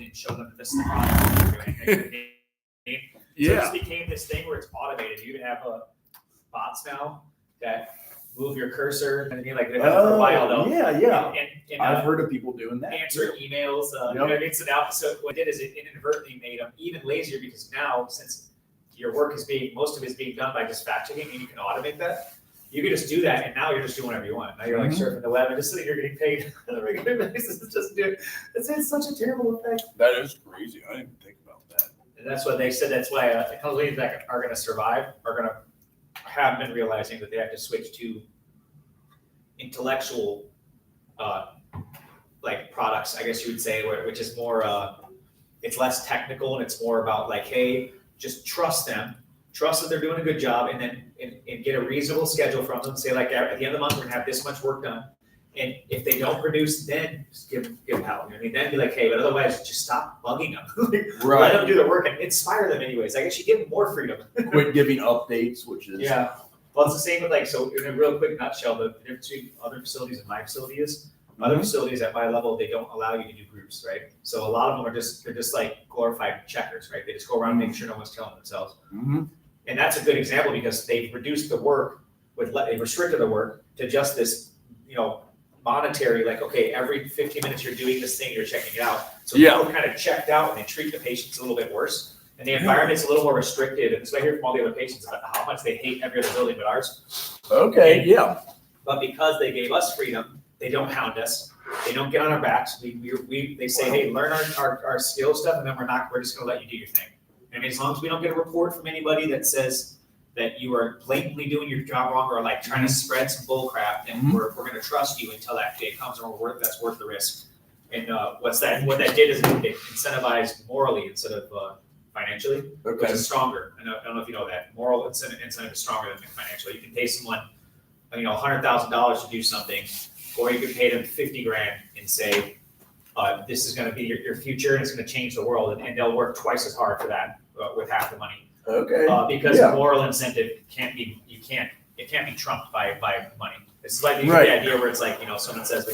and show them that this is the product you're doing. So Yeah. it just became this thing where it's automated. You can have bots now that move your cursor. And like they've done it for a while though. Yeah. And I've heard of people doing that. answer emails. You know what I mean? So now, so what it did is it inadvertently made them even lazier because now, since your work is most of it is being done by just fact checking, and you can automate that. You can just do that, and now you're just doing whatever you want. Now you're like surfing the web, and just sitting here getting paid on a regular basis. It's such a terrible effect. That is crazy. I didn't even think about that. And that's what they said. That's why the companies that are going to survive are going to have been realizing that they have to switch to intellectual, like products, I guess you would say, which is more, it's less technical and it's more about like, hey, just trust them, trust that they're doing a good job, and then and get a reasonable schedule from them. Say like at the end of the month, we're gonna have this much work done. And if they don't produce, then just give help. You know what I mean? Then be like, hey, but otherwise just stop bugging them. Let them do the work and inspire them anyways. I guess you give them more freedom. Quit giving updates, which is Well, it's the same with like, so in a real quick nutshell, the difference between other facilities and my facility is other facilities at my level, they don't allow you to do groups, right? So a lot of them they're just like glorified checkers, right? They just go around making sure no one's killing themselves. And that's a good example because they've reduced the work they restricted the work to just this, monetary, like, okay, every 15 minutes you're doing this thing, you're checking it out. So people are kind of checked out and they treat the patients a little bit worse. And the environment's a little more restricted. And so I hear from all the other patients about how much they hate every other building but ours. But because they gave us freedom, they don't hound us. They don't get on our backs. They say, hey, learn our skill stuff, and then we're just gonna let you do your thing. I mean, as long as we don't get a report from anybody that says that you are blatantly doing your job wrong or like trying to spread some bull crap, then we're gonna trust you until that day comes and that's worth the risk. And what that did is it incentivized morally instead of financially, which is stronger. I don't know if you know that. Moral incentive is stronger than financial. You can pay someone, $100,000 to do something, or you could pay them $50,000 and say, this is going to be your future and it's going to change the world, and they'll work twice as hard for that with half the money. Because moral incentive can't be trumped by money. It's like the idea where it's like, someone says,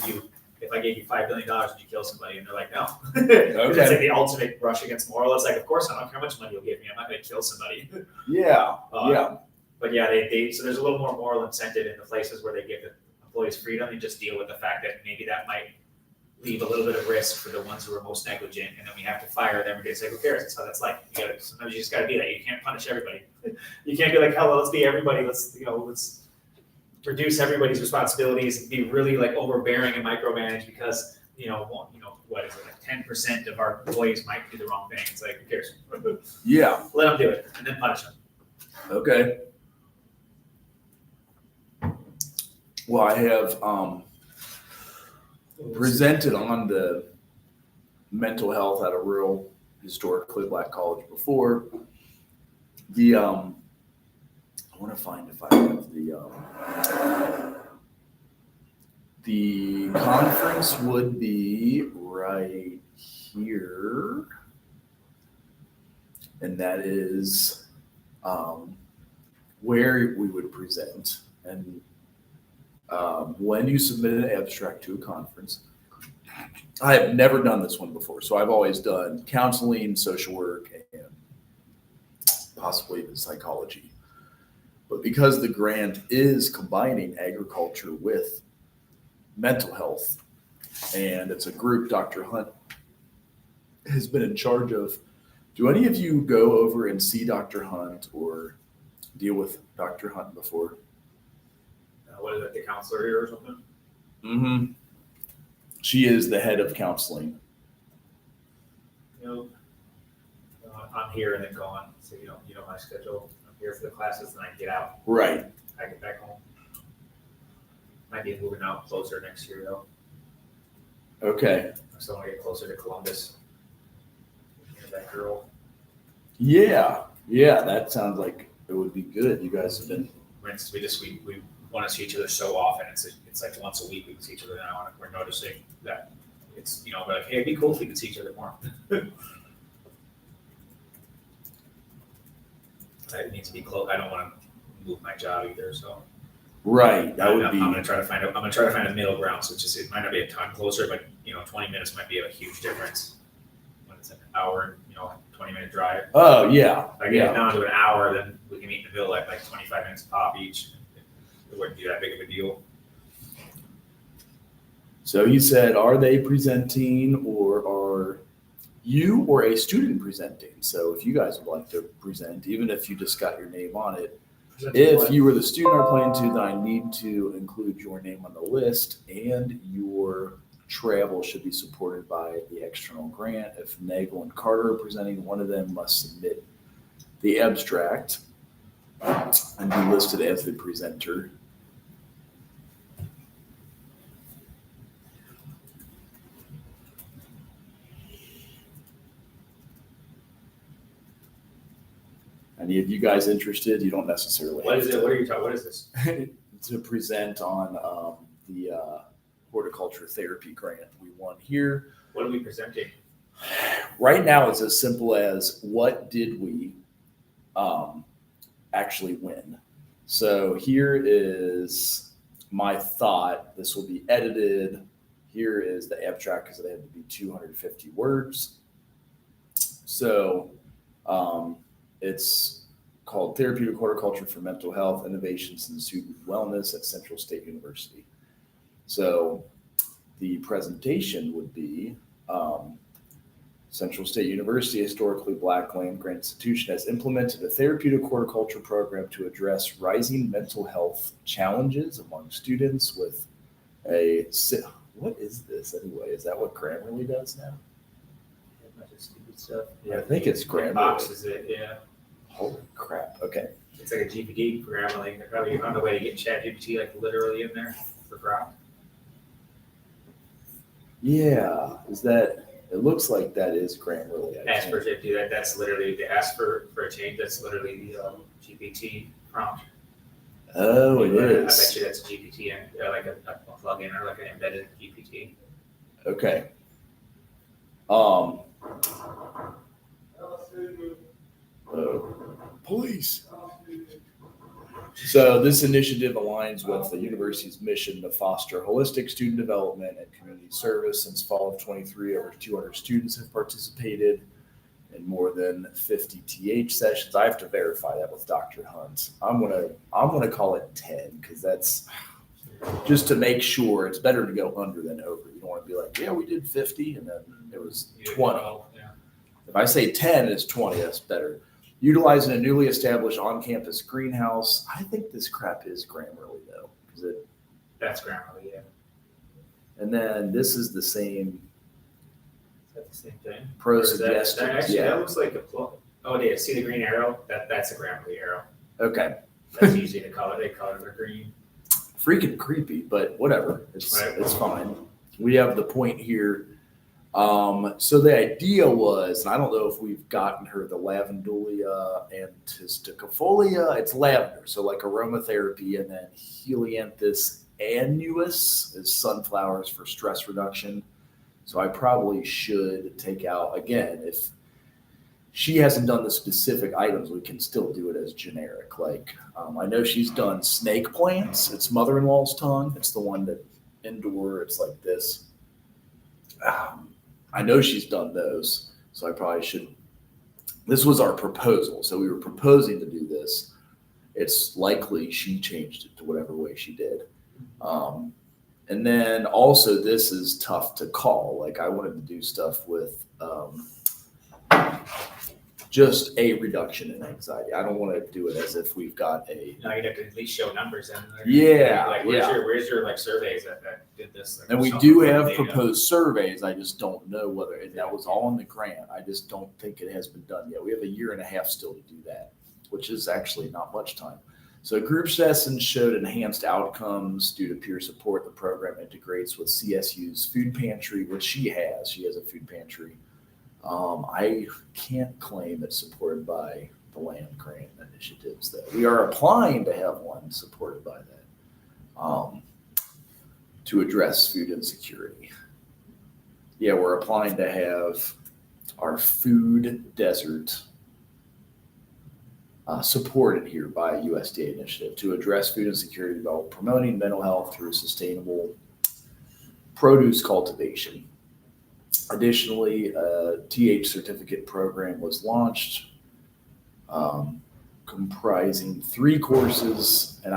if I gave you $5 billion, would you kill somebody? And they're like, no. It's like the ultimate brush against moral. It's like, of course not. I don't care how much money you'll give me. I'm not going to kill somebody. But so there's a little more moral incentive in the places where they give the employees freedom and just deal with the fact that maybe that might leave a little bit of risk for the ones who are most negligent, and then we have to fire them. It's like, who cares? That's how that's like. Sometimes you just got to be that. You can't punish everybody. You can't be like, oh, well, let's be everybody. Let's reduce everybody's responsibilities and be really like overbearing and micromanage because what is it, like 10% of our employees might do the wrong thing. It's like, who cares? Let them do it and then punish them. Well, I have presented on the mental health at a real historically Black college before. I want to find if I have the conference would be right here, and that is where we would present. And when you submit an abstract to a conference, I have never done this one before, so I've always done counseling, social work, and possibly even psychology. But because the grant is combining agriculture with mental health, and it's a group Dr. Hunt has been in charge of, do any of you go over and see Dr. Hunt or deal with Dr. Hunt before? What is it, the counselor here or something? She is the head of counseling. I'm here and then gone, so you know my schedule. I'm here for the classes, and I get out. Right. I get back home. Might be moving out closer next year though. Okay. I still want to get closer to Columbus. That girl. Yeah, that sounds like it would be good. You guys have been. For instance, we want to see each other so often. It's like once a week we can see each other now, and we're noticing that it's we're like, hey, it'd be cool if we could see each other more. I need to be close. I don't want to move my job either, so. Right, that would be. I'm gonna try to find a middle ground. So it might not be a ton closer, but 20 minutes might be a huge difference when it's hour, 20-minute drive. Oh, yeah, If I get it yeah. down to an hour, then we can meet in the middle at like 25 minutes pop each. It wouldn't be that big of a deal. So you said, are they presenting or are you or a student presenting? So if you guys would like to present, even if you just got your name on it, if you were the student are planning to, then I need to include your name on the list and your travel should be supported by the external grant. If Nagel and Carter are presenting, one of them must submit the abstract and be listed as the presenter. Any of you guys interested? You don't necessarily. What is it? What are you talking? What is this? To present on the horticulture therapy grant we won here. What are we presenting? Right now, it's as simple as what did we actually win? So here is my thought. This will be edited. Here is the abstract because they had to be 250 words. So it's called Therapeutic Horticulture for Mental Health Innovations in Student Wellness at Central State University. So the presentation would be Central State University, historically Black land grant institution, has implemented a therapeutic horticulture program to address rising mental health challenges among students with a, what is this anyway? Is that what Grammarly does now? A bunch of stupid stuff. I think it's Grammarly. Box is it? Yeah. Holy crap. Okay. It's like a GPT program. Like they're probably on the way to get ChatGPT like literally in there for Grok. Yeah. Is that, it looks like that is Grammarly. Ask for it, do that. That's literally the ask for a change. That's literally the GPT prompt. Oh, it I bet is. you that's GPT and like a plugin or like an embedded GPT. Okay. Police. So this initiative aligns with the university's mission to foster holistic student development and community service. Since fall of 23, over 200 students have participated in more than 50 TH sessions. I have to verify that with Dr. Hunt. I'm gonna call it 10 because that's just to make sure. It's better to go under than over. You don't want to be like, yeah, we did 50 and then it was 20. Yeah. If I say 10 is 20, that's better. Utilizing a newly established on-campus greenhouse. I think this crap is Grammarly though, because it. That's Grammarly, yeah. And then this is the same Is that the same thing? pro Or is that suggestions. actually, Yeah. that looks like a plug. Oh, yeah. See the green arrow? That's a Grammarly arrow. Okay. That's usually the color. They color their green. Freaking creepy, but whatever. It's Right. it's fine. We have the point here. So the idea was, and I don't know if we've gotten her the Lavendulia antisticofolia. It's lavender, so like aromatherapy, and then Helianthus annuus is sunflowers for stress reduction. So I probably should take out, again, if she hasn't done the specific items, we can still do it as generic. Like I know she's done snake plants. It's mother-in-law's tongue. It's the one that indoor. It's like this. I know she's done those, so I probably should. This was our proposal, so we were proposing to do this. It's likely she changed it to whatever way she did. And then also this is tough to call. Like I wanted to do stuff with just a reduction in anxiety. I don't want to do it as if we've got a. Now you'd have to at least show numbers in there. Yeah, Like where's your like surveys that did this? Like, And we show do them have data. proposed surveys. I just don't know whether, and that was all in the grant. I just don't think it has been done yet. We have a year and a half still to do that, which is actually not much time. So group sessions showed enhanced outcomes due to peer support. The program integrates with CSU's food pantry, which she has. She has a food pantry. I can't claim it's supported by the land grant initiatives though. We are applying to have one supported by that to address food insecurity. Yeah, we're applying to have our food desert supported here by a USDA initiative to address food insecurity while promoting mental health through sustainable produce cultivation. Additionally, a TH certificate program was launched, comprising 3 courses, and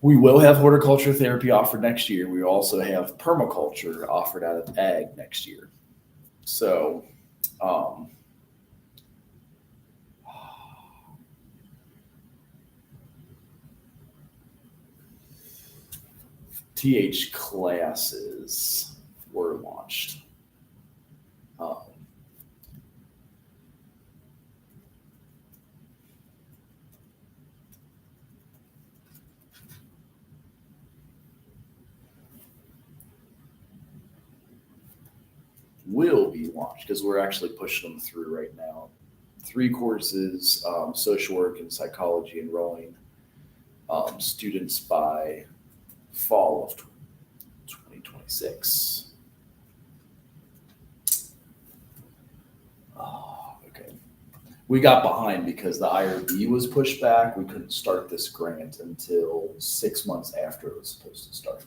we will have horticulture therapy offered next year. We also have permaculture offered out of ag next year. So, TH classes were launched. Will be launched because we're actually pushing them through right now. 3 courses, social work and psychology, enrolling students by fall of 2026. Oh, okay. We got behind because the IRB was pushed back. We couldn't start this grant until 6 months after it was supposed to start.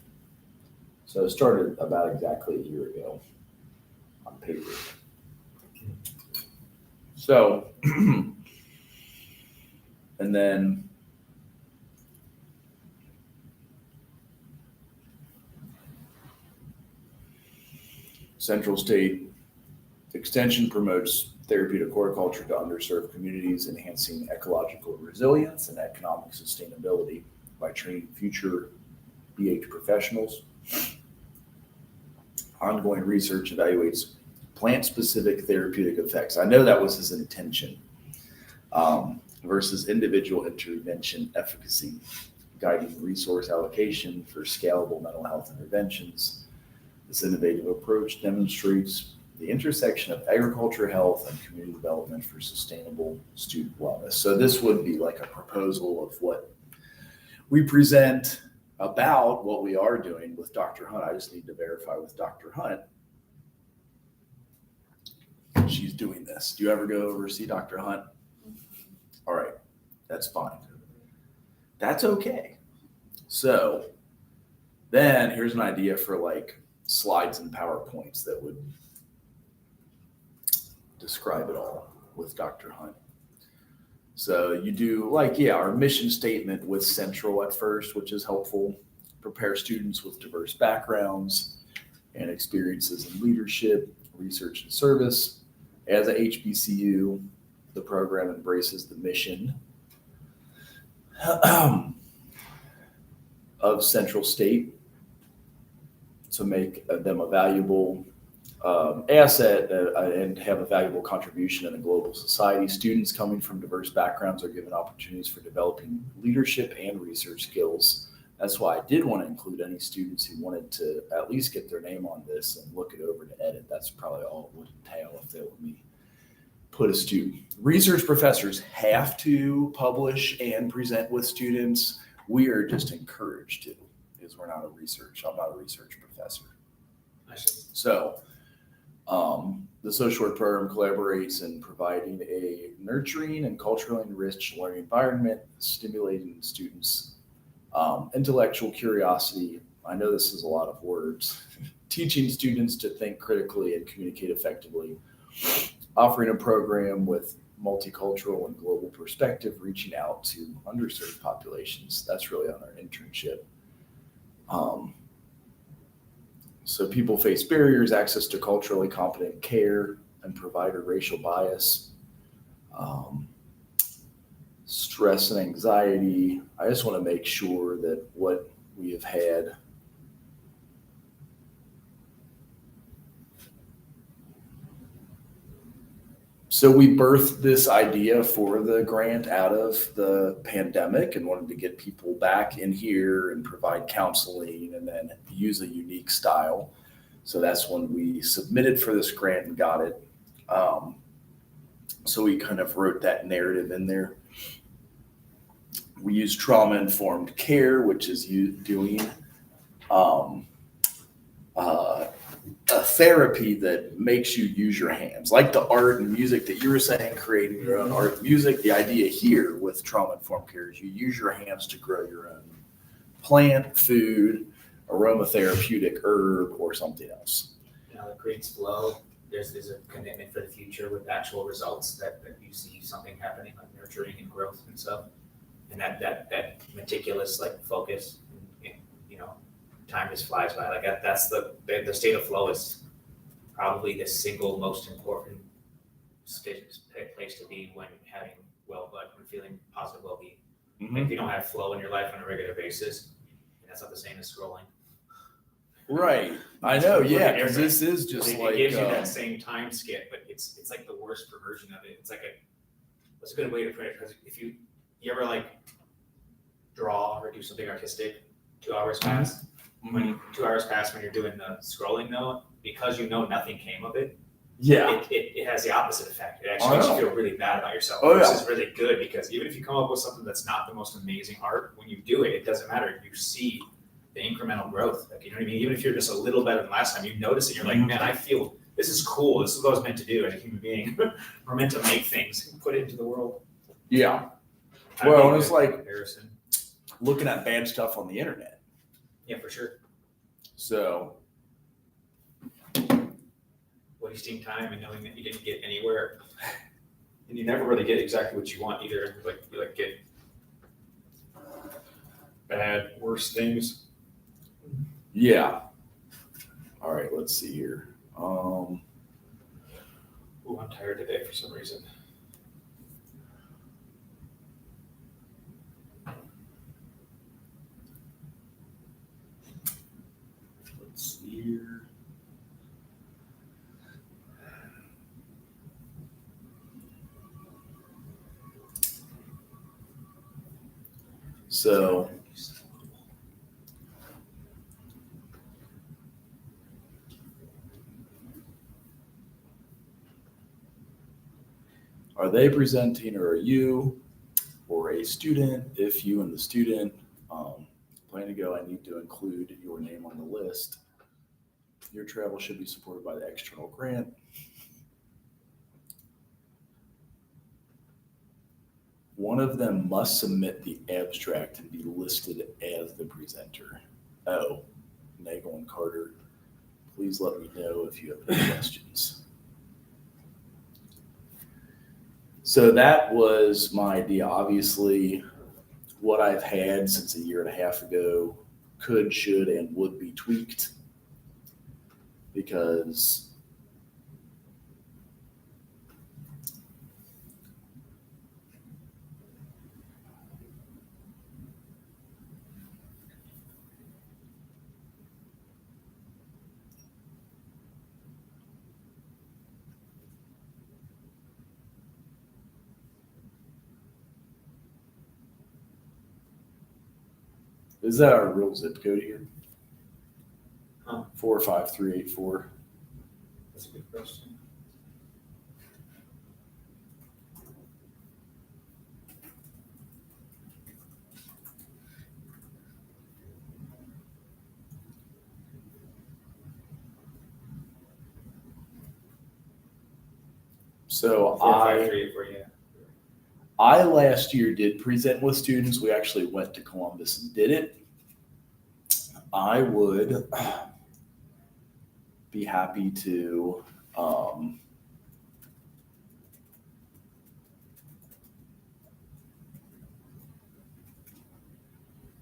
So it started about exactly a year ago on paper. So, and then Central State Extension promotes therapeutic horticulture to underserved communities, enhancing ecological resilience and economic sustainability by training future BH professionals. Ongoing research evaluates plant-specific therapeutic effects. I know that was his intention, versus individual intervention efficacy, guiding resource allocation for scalable mental health interventions. This innovative approach demonstrates the intersection of agriculture, health, and community development for sustainable student wellness. So this would be like a proposal of what we present about what we are doing with Dr. Hunt. I just need to verify with Dr. Hunt she's doing this. Do you ever go over see Dr. Hunt? All right, that's fine. That's okay. So then here's an idea for like slides and PowerPoints that would describe it all with Dr. Hunt. So you do like, our mission statement with Central at first, which is helpful. Prepare students with diverse backgrounds and experiences in leadership, research, and service. As a HBCU, the program embraces the mission of Central State to make them a valuable asset and have a valuable contribution in a global society. Students coming from diverse backgrounds are given opportunities for developing leadership and research skills. That's why I did want to include any students who wanted to at least get their name on this and look it over to edit. That's probably all it would entail if they let me put a student. Research professors have to publish and present with students. We are just encouraged to, because I'm not a research professor. So the social work program collaborates in providing a nurturing and culturally enriched learning environment, stimulating students' intellectual curiosity. I know this is a lot of words. Teaching students to think critically and communicate effectively. Offering a program with multicultural and global perspective, reaching out to underserved populations. That's really on our internship. So people face barriers, access to culturally competent care, and provider racial bias, stress and anxiety. I just want to make sure that what we have had So we birthed this idea for the grant out of the pandemic and wanted to get people back in here and provide counseling and then use a unique style. So that's when we submitted for this grant and got it. So we kind of wrote that narrative in there. We use trauma-informed care, which is doing a therapy that makes you use your hands, like the art and music that you were saying, creating your own art and music. The idea here with trauma-informed care is you use your hands to grow your own plant, food, aromatherapeutic herb or something else. You know, it creates flow. There's a commitment for the future with actual results that you see something happening, like nurturing and growth and stuff. And that meticulous like focus, and, you know, time just flies by. Like that's the state of flow is probably the single most important place to be when having when feeling positive well-being. If you don't have flow in your life on a regular basis, that's not the same as scrolling. Right. I know. Yeah. Because this is just It like gives you that same time skip, but it's like the worst perversion of it. It's like what's a good way to put it? Because if you ever like draw or do something artistic, 2 hours pass. When 2 hours pass when you're doing the scrolling though, because you know nothing came of it. Yeah. It has the opposite effect. It actually makes you feel really bad about yourself. Oh, This yeah. is really good because even if you come up with something that's not the most amazing art, when you do it, it doesn't matter. You see the incremental growth. Like, you know what I mean? Even if you're just a little better than last time, you notice it. You're like, man, I feel this is cool. This is what I was meant to do as a human being. We're meant to make things and put it into the world. Yeah. That'd Well, be a it's good like comparison. looking at bad stuff on the internet. Yeah, for sure. So Wasting time and knowing that you didn't get anywhere, and you never really get exactly what you want either. You like get bad, worse things. yeah. All right. Let's see here. Ooh, I'm tired today for some reason. Let's see here. So are they presenting or are you or a student? If you and the student plan to go, I need to include your name on the list. Your travel should be supported by the external grant. One of them must submit the abstract and be listed as the presenter. Oh, Nagel and Carter, please let me know if you have any questions. So that was my idea. Obviously, what I've had since a year and a half ago could, should, and would be tweaked because is that our real zip code here? Huh. 45384. That's a good question. So 45384, yeah. I last year did present with students. We actually went to Columbus and did it. I would be happy to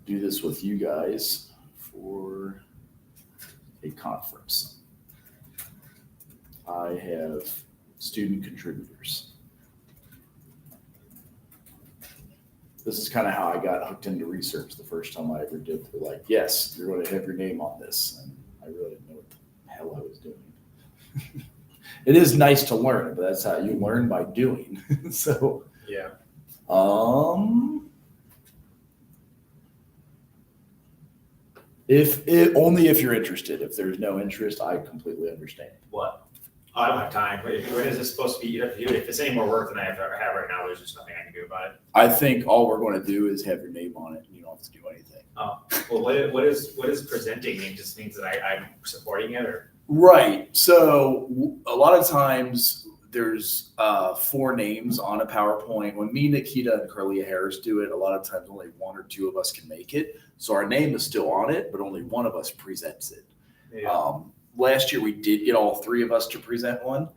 do this with you guys for a conference. I have student contributors. This is kind of how I got hooked into research the first time I ever did. They're like, yes, you're going to have your name on this. And I really didn't know what the hell I was doing. It is nice to learn, but that's how you learn, by doing. So, Yeah. Only if you're interested. If there's no interest, I completely understand. What? I don't have time. When is this supposed to be? You have to do it. If it's any more work than I have right now, there's just nothing I can do about it. I think all we're going to do is have your name on it, and you don't have to do anything. Oh, well, what is presenting mean? Just means that I'm supporting it, or Right. So a lot of times there's 4 names on a PowerPoint. When me, Nikita, and Carlia Harris do it, a lot of times only 1 or 2 of us can make it. So our name is still on it, but only one of us presents it. Last year we did get all 3 of us to present one,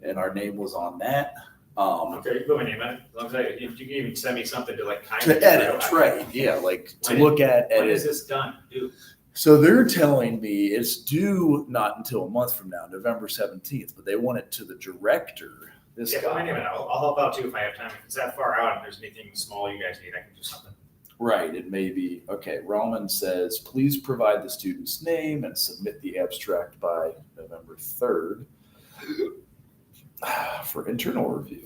and our name was on that. Okay, you put my name on it. As long as if you can even send me something to like kind To of edit, right? Yeah, like to look at, When edit. is this done? Dude, So they're telling me it's due not until a month from now, November 17th, but they want it to the director. This yeah, put my guy. name in it. I'll help out too if I have time. If it's that far out and there's anything small you guys need, I can do something. Right, it may be. Okay, Relman says, please provide the student's name and submit the abstract by November 3rd for internal review.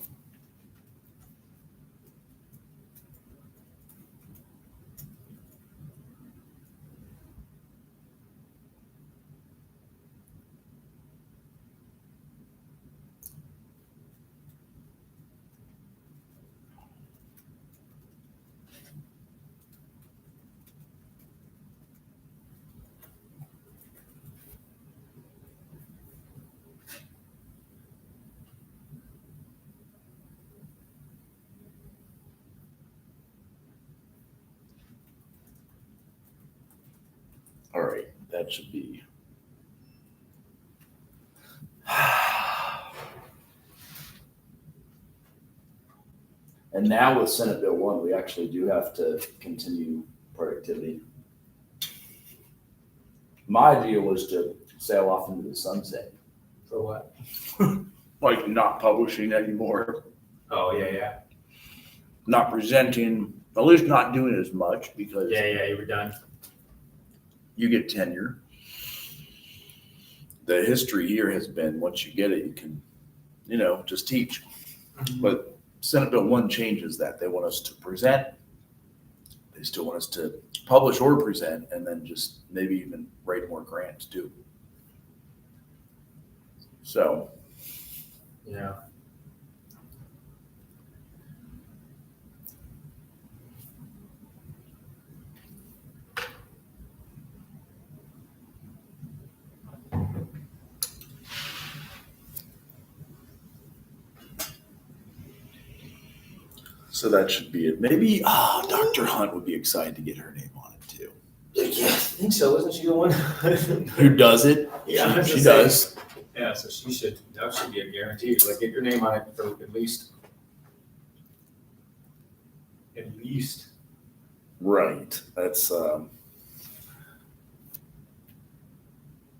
All right, that should be. And now with Senate Bill 1, we actually do have to continue productivity. My deal was to sail off into the sunset. For what? Like not publishing anymore, Oh, yeah. not presenting, at least not doing as much because Yeah, you were done. you get tenure. The history here has been once you get it, you can, just teach. But Senate Bill 1 changes that. They want us to present. They still want us to publish or present, and then just maybe even write more grants too. So, Yeah. so that should be it. Maybe Dr. Hunt would be excited to get her name on it too. Yeah, I think so. Isn't she the one? Who does it? Yeah, I was she gonna say. does. Yeah, so that should be a guarantee. Like, get your name on it for at least. Right. That's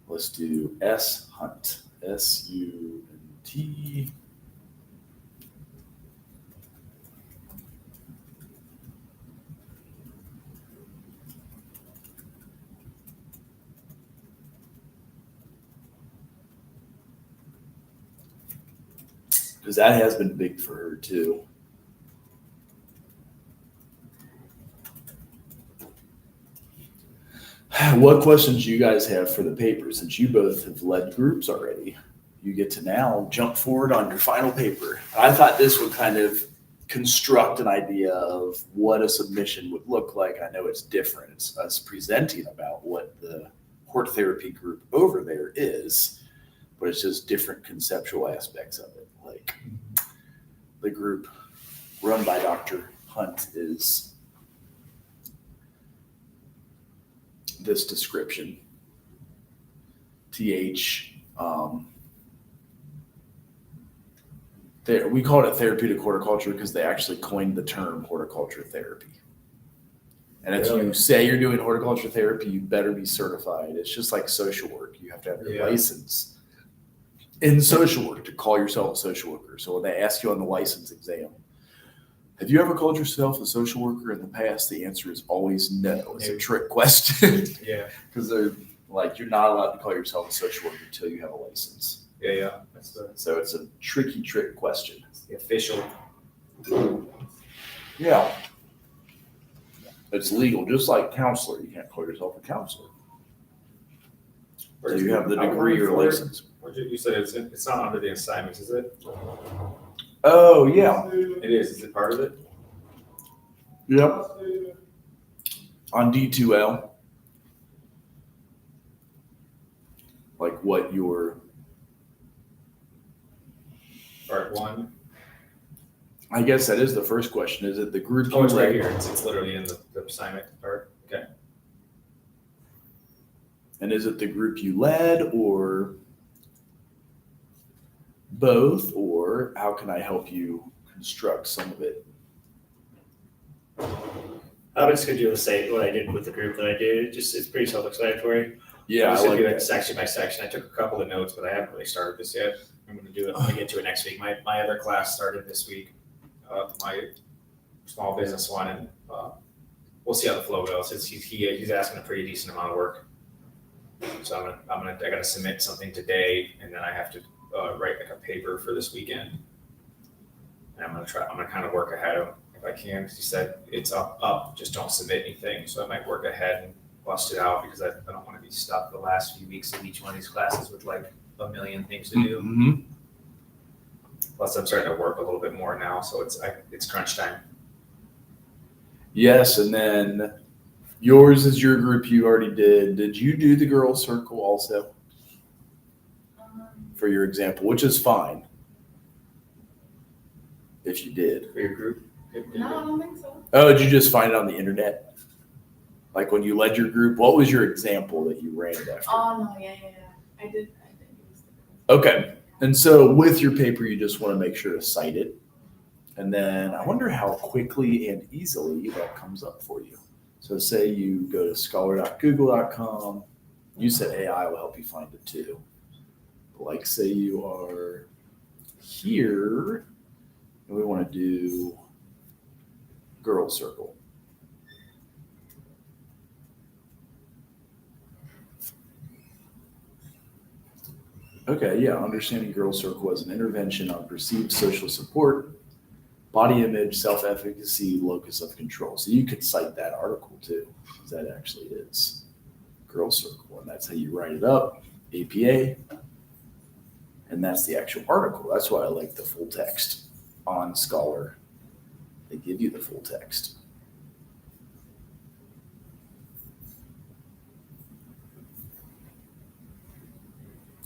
let's do S Hunt. SUNT. Because that has been big for her too. What questions do you guys have for the paper? Since you both have led groups already, you get to now jump forward on your final paper. I thought this would kind of construct an idea of what a submission would look like. I know it's different. It's us presenting about what the hort therapy group over there is, but it's just different conceptual aspects of it. Like the group run by Dr. Hunt is this description. We call it therapeutic horticulture because they actually coined the term horticulture therapy. And if you say you're doing horticulture therapy, you better be certified. It's just like social work. You have to have your license in social work to call yourself a social worker. So when they ask you on the license exam, have you ever called yourself a social worker in the past? The answer is always no. It's a trick question. Yeah. Because they're like, you're not allowed to call yourself a social worker until you have a license. Yeah. So it's a trick question. The official. Yeah. It's legal, just like counselor. You can't call yourself a counselor. So you have the degree or license. You said it's not under the assignments, is it? Oh, yeah. It is. Is it part of it? Yep. On D2L. Like what your part one. I guess that is the first question. Is it the group? Oh, you it's right led? here. It's literally in the assignment part. Okay. And is it the group you led or both, or how can I help you construct some of it? I'm just gonna do the same, what I did with the group that I did, it's pretty self-explanatory. Yeah, I'm I just gonna like do it that. section by section. I took a couple of notes, but I haven't really started this yet. I'm gonna do it. I'm gonna get to it next week. My other class started this week, my small business one, and we'll see how the flow goes. He's asking a pretty decent amount of work, so I gotta submit something today, and then I have to write like a paper for this weekend. And I'm gonna kind of work ahead of him if I can, because he said it's up, just don't submit anything. So I might work ahead and bust it out, because I don't want to be stuck the last few weeks of each one of these classes with like a million things to do. Mm-hmm. Plus, I'm starting to work a little bit more now, so it's crunch time. Yes, and then yours is your group you already did. Did you do the girls circle also for your example, which is fine if you did? For your group? No, I don't think so. Oh, did you just find it on the internet? Like when you led your group, what was your example that you ran it after? Oh no, yeah. I did use Okay. And so with your paper, you just want to make sure to cite it. And then I wonder how quickly and easily that comes up for you. So say you go to scholar.google.com. You said AI will help you find it too. But like say you are here and we want to do girls circle. Okay, yeah, understanding girls circle as an intervention on perceived social support, body image, self-efficacy, locus of control. So you could cite that article too, because that actually is girls circle, and that's how you write it up, APA, and that's the actual article. That's why I like the full text on Scholar. They give you the full text.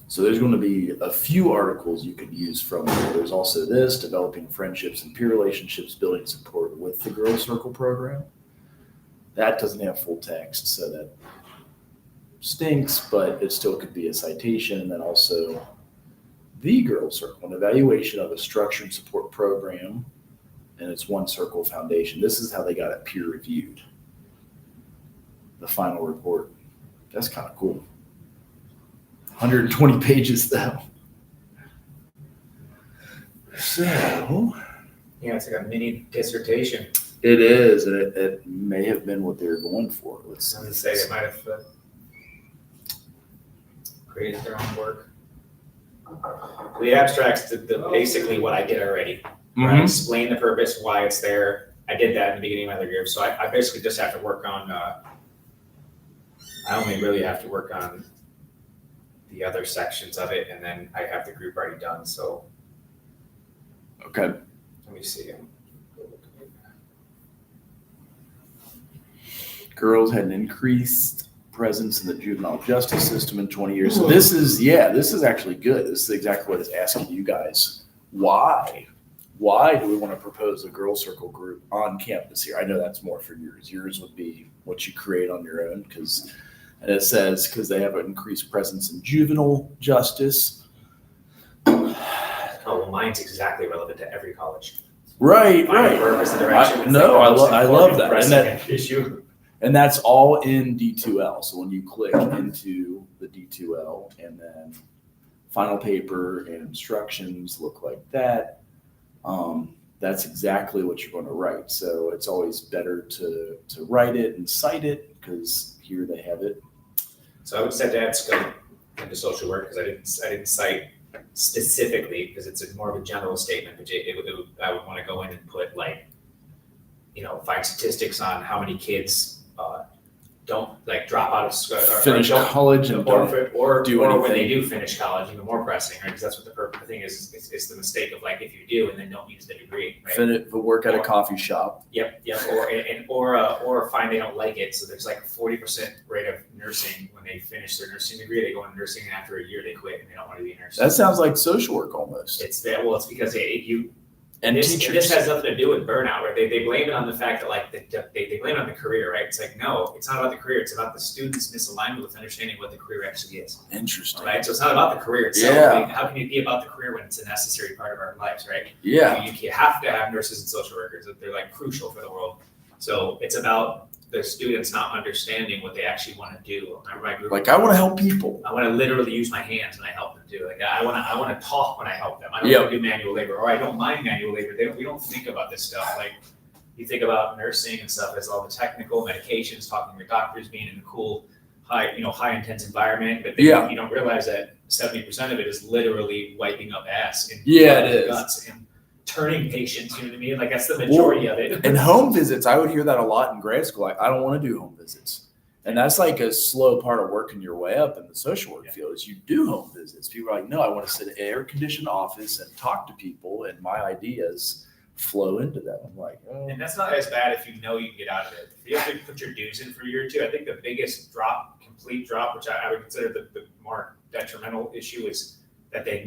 So there's going to be a few articles you could use from there. There's also this, developing friendships and peer relationships, building support with the Girls Circle program. That doesn't have full text, so that stinks, but it still could be a citation. And then also the Girls Circle, an evaluation of a structured support program, and it's One Circle Foundation. This is how they got it peer reviewed. The final report. That's kind of cool. 120 pages though. So Yeah, it's like a mini dissertation. it is, and it may have been what they were going for. Let's Some say they might have created their own work. The abstract's basically what I did already. I explain the purpose, why it's there. I did that in the beginning of my other group. So I basically just have to work on, I only really have to work on the other sections of it, and then I have the group already done. So Okay. let me see. Girls had an increased presence in the juvenile justice system in 20 years. So this is actually good. This is exactly what it's asking you guys. Why? Why do we want to propose a Girls Circle group on campus here? I know that's more for yours. Yours would be what you create on your own, and it says because they have an increased presence in juvenile justice. Oh, well, mine's exactly relevant to every college. Right, Find the purpose and direction. It's No, the I most love important that. And that- precedent issue. And that's all in D2L. So when you click into the D2L and then final paper and instructions look like that, that's exactly what you're going to write. So it's always better to write it and cite it because here they have it. So I would say that's go into social work because I didn't cite specifically because it's more of a general statement. But I would want to go in and put like, find statistics on how many kids don't like drop out of school or Finish don't college and don't or do when they anything. do finish college, even more pressing, right? Because that's what the thing is. It's the mistake of like if you do and then don't use the degree, right? work at a coffee shop. Yep. Or find they don't like it. So there's like a 40% rate of nursing when they finish their nursing degree. They go into nursing and after a year they quit and they don't want to be a nurse. That sounds like social work almost. It's that. Well, it's because And this teachers. has nothing to do with burnout, right? They blame it on the fact that like they blame it on the career, right? It's like no, it's not about the career. It's about the students' misalignment with understanding what the career actually is, Interesting. right? So it's not about the career itself. Yeah. I mean, how can you be about the career when it's a necessary part of our lives, right? Yeah. You have to have nurses and social workers. They're like crucial for the world. So it's about the students not understanding what they actually want to do. I remember my group. Like I want to help people. I want to literally use my hands when I help them too. Like I want to talk when I help them. I don't Yep. want to do manual labor, or I don't mind manual labor. We don't think about this stuff. Like you think about nursing and stuff as all the technical medications, talking to doctors, being in a cool, high intense environment. But then Yeah. you don't realize that 70% of it is literally wiping up ass and Yeah, it is. guts and turning patients. You know what I mean? Like that's the majority of it. And home visits, I would hear that a lot in grad school. Like, I don't want to do home visits. And that's like a slow part of working your way up in the social work field is you do home visits. People are like, no, I want to sit in an air-conditioned office and talk to people and my ideas flow into them. I'm like, oh. And that's not as bad if you know you can get out of it. If you have to put your dues in for a year or two, I think the biggest complete drop, which I would consider the more detrimental issue is that they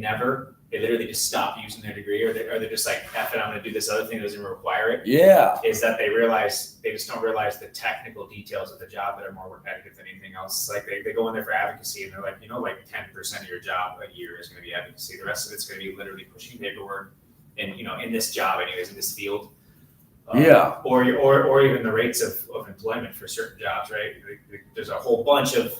literally just stop using their degree or they're just like, F it, I'm gonna do this other thing that doesn't require it. Yeah. Is that they just don't realize the technical details of the job that are more repetitive than anything else. It's like they go in there for advocacy and they're like, like 10% of your job a year is gonna be advocacy. The rest of it's gonna be literally pushing paperwork and, in this job anyways, in this field. Yeah. Or even the rates of employment for certain jobs, right? There's a whole bunch of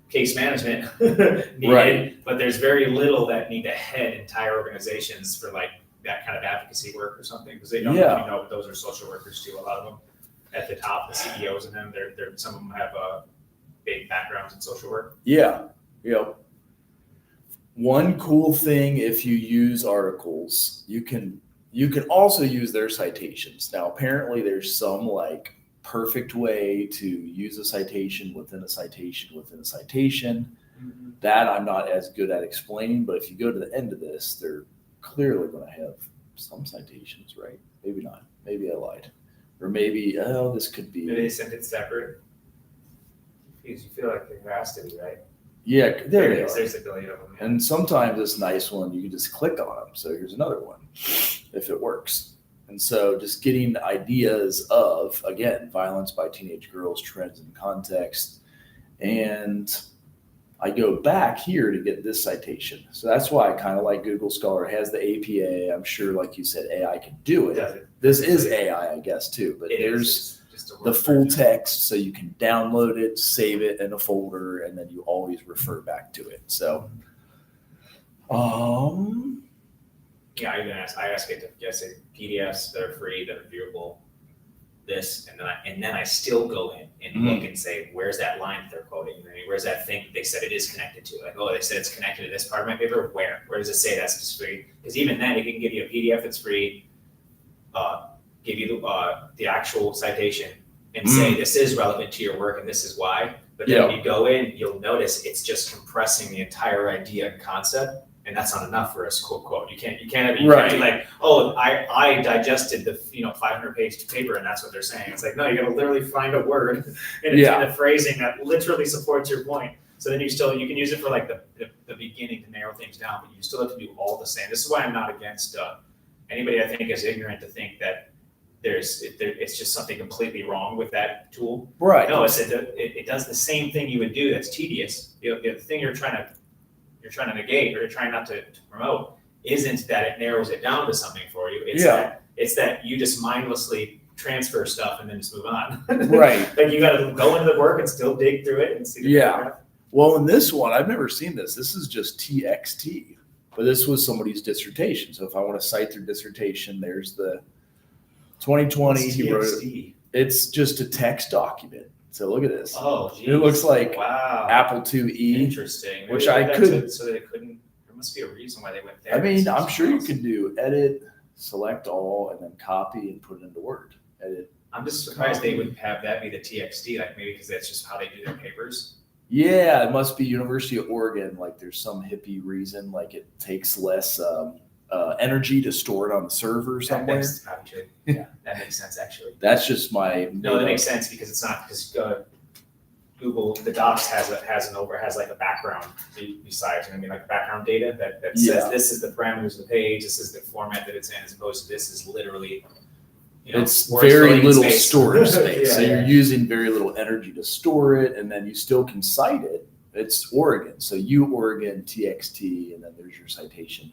case management needed, Right. but there's very little that need to head entire organizations for like that kind of advocacy work or something because they don't Yeah. really know those are social workers too. A lot of them at the top, the CEOs and them, some of them have big backgrounds in social work. Yeah. Yep. One cool thing if you use articles, you can also use their citations. Now, apparently there's some like perfect way to use a citation within a citation within a citation. That I'm not as good at explaining, but if you go to the end of this, they're clearly going to have some citations, right? Maybe not. Maybe I lied. Or maybe, this could Maybe they be. sent it separate because you feel like there has to be, right? Yeah, there they is. are. There's a billion of them. Yeah. And sometimes this nice one, you can just click on them. So here's another one, if it works. And so just getting ideas of, again, violence by teenage girls, trends and context. And I go back here to get this citation. So that's why I kind of like Google Scholar. It has the APA. I'm sure, like you said, AI can do Does it. it? This is AI, I guess, too. But It is. there's It's just a the word full version. text, so you can download it, save it in a folder, and then you always refer back to it. So, Yeah, I ask it to just say PDFs that are free, that are viewable, this, and then I still go in and look and say, where's that line that they're quoting? I mean, where's that thing that they said it is connected to? Like, oh, they said it's connected to this part of my paper. Where? Where does it say that's just free? Because even then, it can give you a PDF that's free, give you the actual citation, and say this is relevant to your work and this is why. But then when you go in, you'll notice it's just compressing the entire idea and concept. And that's not enough for a school quote. You can't be like, oh, I digested the 500-page paper and that's what they're saying. It's like, no, you got to literally find a word and it's in a phrasing that literally supports your point. So then you can use it for like the beginning to narrow things down, but you still have to do all the same. This is why I'm not against anybody I think is ignorant to think that it's just something completely wrong with that tool. right. No, it does the same thing you would do that's tedious. The thing you're trying to negate or you're trying not to promote isn't that it narrows it down to something for you. It's that you just mindlessly transfer stuff and then just move on. Right. Like you got to go into the work and still dig through it and see the paragraph. Well, in this one, I've never seen this. This is just TXT, but this was somebody's dissertation. So if I want to cite their dissertation, there's the 2020. He wrote it. It's just a text document. So look at this. Oh, geez. It looks like wow. Apple IIe. Interesting. Maybe which they I did that could- so that it couldn't. There must be a reason why they went there. I mean, instead of I'm sure you something could do edit, select all, and then copy and put it into Word. Edit, I'm just surprised they would have that be the TXT, like maybe because that's just how they do their papers. Yeah, it must be University of Oregon. Like there's some hippie reason, like it takes less energy to store it on the server That somewhere. makes, actually, yeah, that makes sense actually. That's just my. No, that makes sense because it's not, because Google, the Docs has like a background besides, I mean, like background data that says Yeah. this is the parameters of the page, this is the format that it's in, as opposed to this is literally, you know, It's words very filling in little space. storage space. Yeah, So yeah. you're using very little energy to store it, and then you still can cite it. It's Oregon. So U Oregon TXT, and then there's your citation.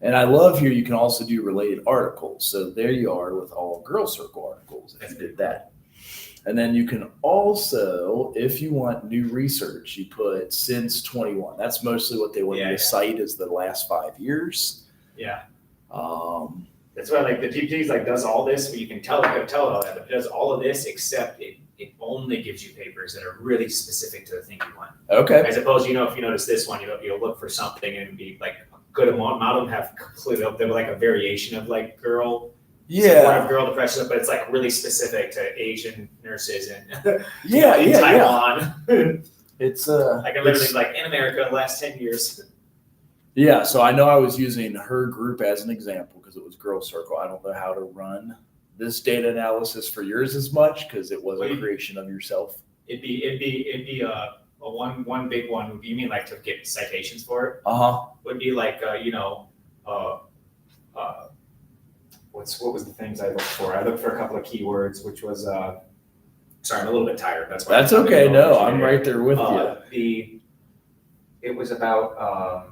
And I love here you can also do related articles. So there you are with all Girl Circle articles if you did that. And then you can also, if you want new research, you put since 21. That's mostly what they want you Yeah, to yeah. cite is the last 5 years. Yeah, Um, that's why like the GPT's like does all this, but you can tell it all that, but it does all of this except it only gives you papers that are really specific to the thing you want. okay. As opposed, you know, if you notice this one, you'll look for something and be like a good amount of them have completely, they're like a variation of like girl. Yeah. Support of girl depression, but it's like really specific to Asian nurses and Yeah, in yeah, yeah. Taiwan. It's Like I literally like in America the last 10 years. yeah, so I know I was using her group as an example because it was Girl Circle. I don't know how to run this data analysis for yours as much because it was a creation of yourself. It'd be a one big one. You mean like to get citations for it? Uh-huh. Would be like what was the things I looked for? I looked for a couple of keywords, which was sorry, I'm a little bit tired. That's why. That's okay. No, I'm right there with you. It was about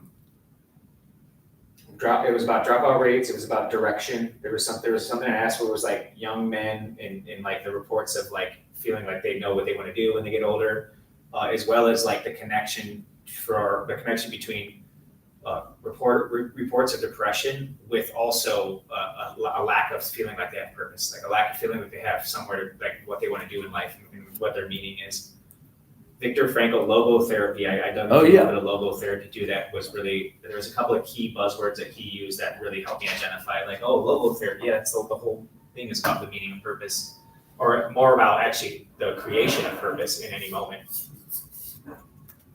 it was about dropout rates. It was about direction. There was something I asked for. It was like young men in like the reports of like feeling like they know what they want to do when they get older, as well as like the connection between reports of depression with also a lack of feeling like they have purpose, like a lack of feeling that they have somewhere to, like what they want to do in life and what their meaning is. Viktor Frankl logotherapy, I done a little bit of logotherapy too. That was really, there was a couple of key buzzwords that he used that really helped me identify like, oh, logotherapy, yeah, so the whole thing is about the meaning and purpose, or more about actually the creation of purpose in any moment.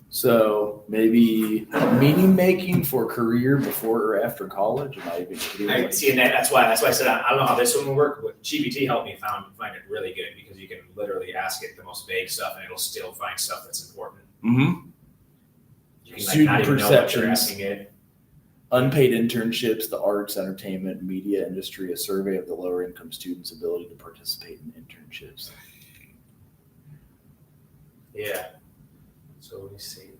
So maybe meaning making for career before or after college. Am I even kidding? I see, and that's why I said I don't know how this one will work, but GPT helped me find it really good because you can literally ask it the most vague stuff and it'll still find stuff that's important. Mm-hmm. You can like not even know what you're Perceptions. asking it. Unpaid internships, the arts, entertainment, media industry, a survey of the lower income students' ability to participate in internships. Yeah. So let me see.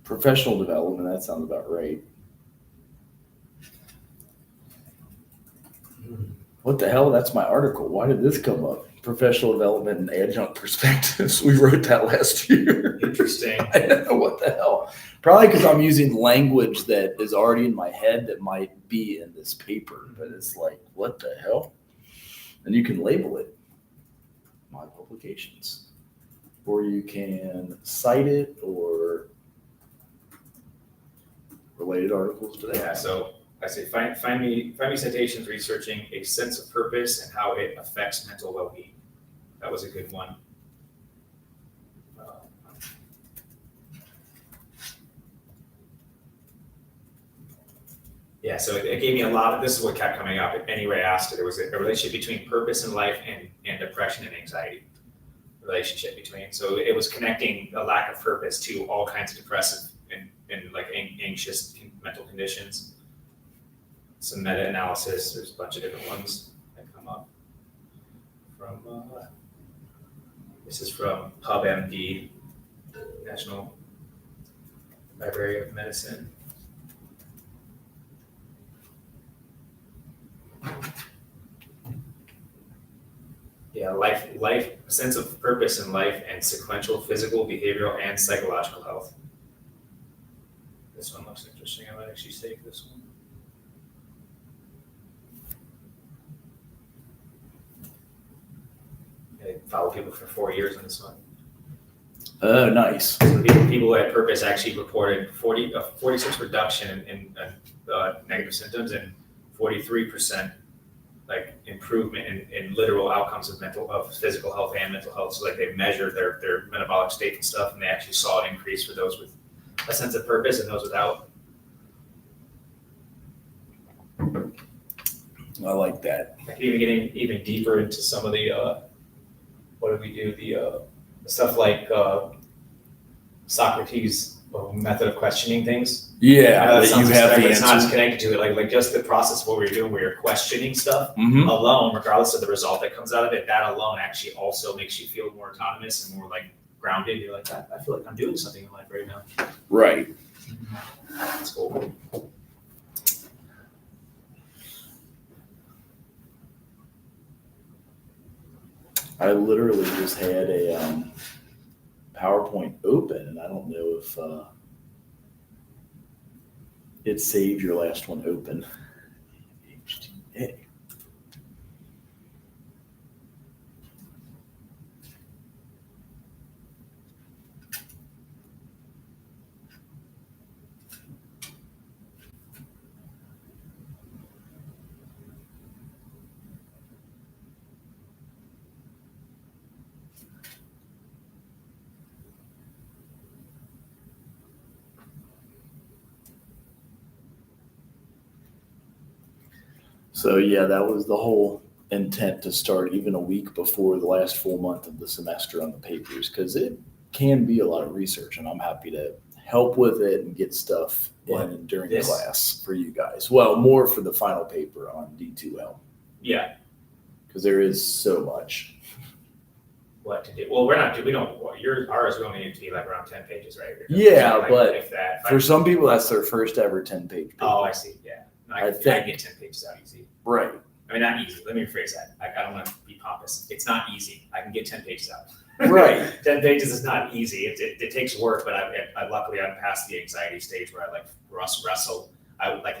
Professional development, that sounds about right. What the hell? That's my article. Why did this come up? Professional development and adjunct perspectives. We wrote that last year. Interesting. I don't know what the hell. Probably because I'm using language that is already in my head that might be in this paper, but it's like, what the hell? And you can label it, my publications, or you can cite it or related articles to that. Yeah, so I say find me citations researching a sense of purpose and how it affects mental well-being. That was a good one. Yeah, so it gave me a lot of, this is what kept coming up. Anyway, I asked it, there was a relationship between purpose in life and depression and anxiety. Relationship between, so it was connecting a lack of purpose to all kinds of depressive and like anxious mental conditions. Some meta-analysis, there's a bunch of different ones that come up from, this is from PubMD, National Library of Medicine. Yeah, life, a sense of purpose in life and sequential physical, behavioral, and psychological health. This one looks interesting. I might actually save this one. I followed people for 4 years on this one. Oh, nice. So people who had purpose actually reported 46 reduction in negative symptoms and 43% like in improvement in literal outcomes of physical health and mental health. So like they measured their metabolic state and stuff, and they actually saw an increase for those with a sense of purpose and those without. I like that. Like even getting even deeper into some of the, what do we do, the stuff like Socrates' method of questioning things. Yeah, I know that you sounds have abstract, the but it's not answer. connected to it, like just the process of what we're doing where you're questioning stuff Mm-hmm. alone, regardless of the result that comes out of it, that alone actually also makes you feel more autonomous and more like grounded. You're like, I feel like I'm doing something in life right now. Right. That's cool. I literally just had a PowerPoint open, and I don't know if it saved your last one open. HTA. So yeah, that was the whole intent to start even a week before the last full month of the semester on the papers, because it can be a lot of research, and I'm happy to help with it and get stuff in during This- class for you guys. Well, more for the final paper on D2L, Yeah, because there is so much. what to do. Well, we don't, well, ours, we only need to be like around 10 pages, right? Yeah, Like, but if that, For some people, that's their first ever 10-page paper. oh, I see, yeah. No, I I think- can get 10 pages out easy. Right. I mean, not easy, let me rephrase that. I don't want to be pompous. It's not easy. I can get 10 pages out. Right. 10 pages is not easy. It takes work, but I luckily I'm past the anxiety stage where I like wrestle. I like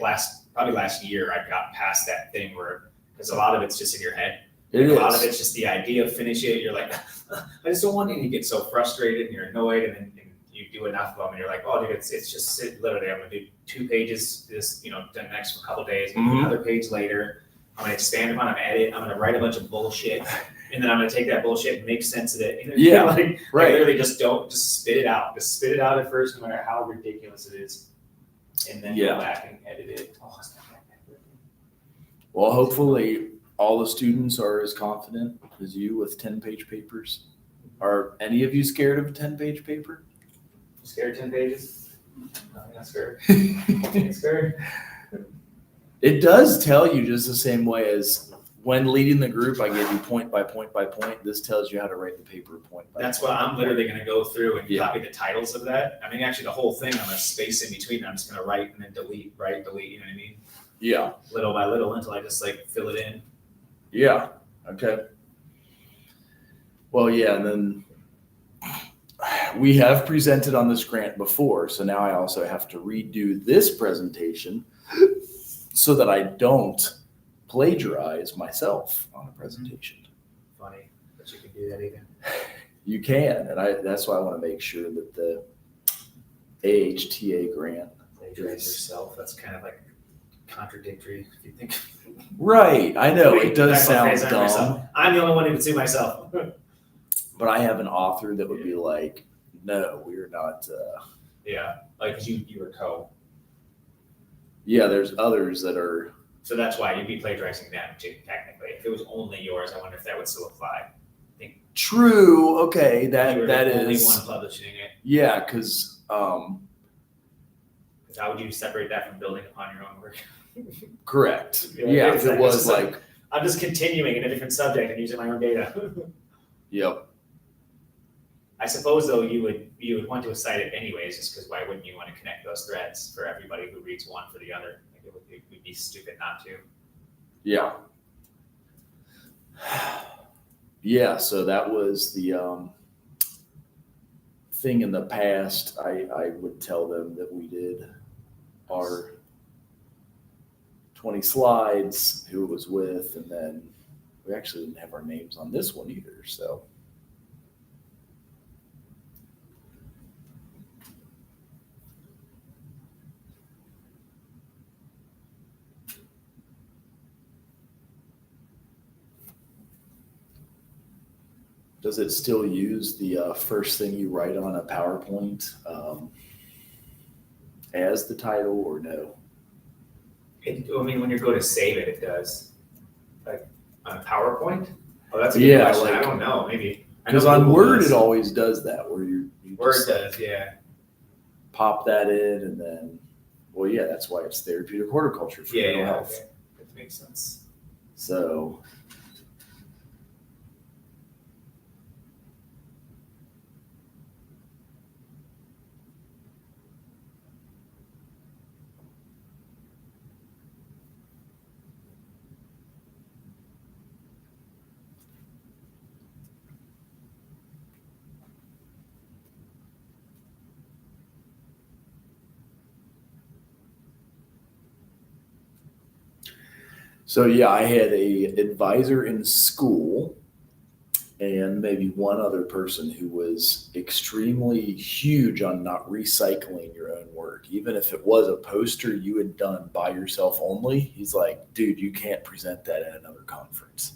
probably last year I got past that thing where, because a lot of it's just in your head. It A lot of is. it's just the idea of finishing it. You're like, I just don't want it. You get so frustrated and you're annoyed, and then you do enough of them, and you're like, oh, dude, it's just literally. I'm gonna do 2 pages this, the next couple days, Mhm. another page later. I'm gonna expand upon, I'm gonna edit. I'm gonna write a bunch of bullshit, and then I'm gonna take that bullshit and make sense of it. Yeah, like right. literally just spit it out. Just spit it out at first, no matter how ridiculous it is, and then Yeah. go back and edit it. Oh, it's not that bad. Well, hopefully all the students are as confident as you with 10-page papers. Are any of you scared of a 10-page paper? You scared of 10 pages? No, I'm not scared. I'm scared. It does tell you just the same way as when leading the group, I gave you point by point by point. This tells you how to write the paper point by That's point. what I'm literally gonna go through and Yeah. copy the titles of that. I mean, actually, the whole thing, I'm gonna space in between. I'm just gonna write and then delete, write, delete, you know what I mean? Yeah, Little by little until I just like fill it in. yeah, okay. Well, yeah, and then we have presented on this grant before, so now I also have to redo this presentation so that I don't plagiarize myself on a presentation. Funny, but you can do that even. You can, and that's why I want to make sure that the AHTA grant Plagiarize yourself, that's kind of like contradictory if you think. Right, I know, it does Back sound on myself. dumb, I'm the only one who can sue myself. but I have an author that would be like, no, we're not, Yeah, like 'cause you were co, yeah, there's others that are, so that's why you'd be plagiarizing them too, technically. If it was only yours, I wonder if that would still apply. true, okay, You were that the only is, one publishing it. yeah, because, 'Cause how would you separate that from building upon your own work? correct, Yeah, yeah, if it's it like- was it's just like, I'm just continuing in a different subject and using my own data. yep, I suppose though you would want to cite it anyways, just because why wouldn't you want to connect those threads for everybody who reads one for the other? Like it would be stupid not to. yeah. Yeah, so that was the thing in the past. I would tell them that we did our 20 slides, who it was with, and then we actually didn't have our names on this one either, so. Does it still use the first thing you write on a PowerPoint as the title or no? I mean, when you go to save it, it does. Like on a PowerPoint? Oh, that's a Yeah, good question. I like- don't know, maybe. I Because know on Google Word, does. it always does that where you Word just does, yeah. pop that in and then, well, yeah, that's why it's therapeutic horticulture for Yeah, mental yeah, health. okay. That makes sense. So, so yeah, I had a advisor in school and maybe one other person who was extremely huge on not recycling your own work. Even if it was a poster you had done by yourself only, he's like, dude, you can't present that at another conference.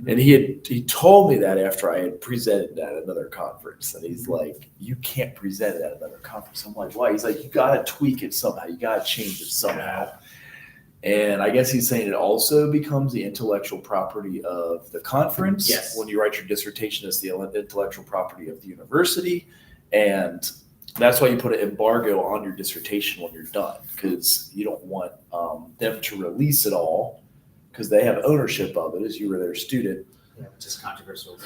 And he told me that after I had presented at another conference. And he's like, you can't present it at another conference. I'm like, why? He's like, you got to tweak it somehow. You got to change it somehow. And I guess he's saying it also becomes the intellectual property of the conference. Yes. When you write your dissertation, it's the intellectual property of the university. And that's why you put an embargo on your dissertation when you're done, because you don't want them to release it all because they have ownership of it as you were their student Yeah, which is controversial.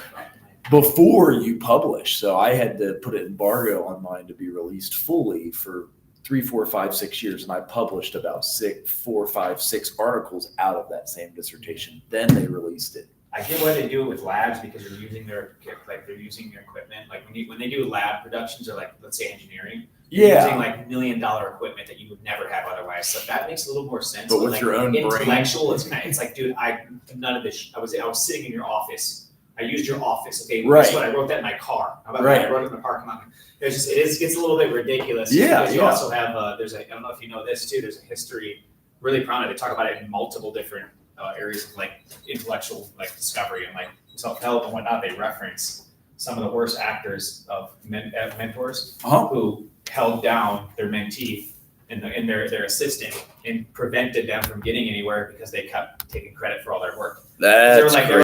before you publish. So I had to put an embargo on mine to be released fully for 3, 4, 5, 6 years. And I published about 4, 5, 6 articles out of that same dissertation. Then they released it. I get why they do it with labs because you're using they're using your equipment. Like when they do lab productions or like, let's say engineering, you're using like $1 million equipment that you would never have otherwise. So that makes a little more sense. But with like your own brain. intellectual, it's like, dude, none of this. I was sitting in your office. I used your office. Okay, Right. guess what? I wrote that in my car. How about Right. that? I wrote it in the parking lot. It gets a little bit ridiculous. Yeah, Because you yeah. also have I don't know if you know this too. There's a history really prominent. They talk about it in multiple different areas of like intellectual like discovery and like self-help and whatnot. They reference some of the worst actors of mentors Uh-huh. who held down their mentee and their assistant and prevented them from getting anywhere because they kept taking credit for all their work. That's like, great.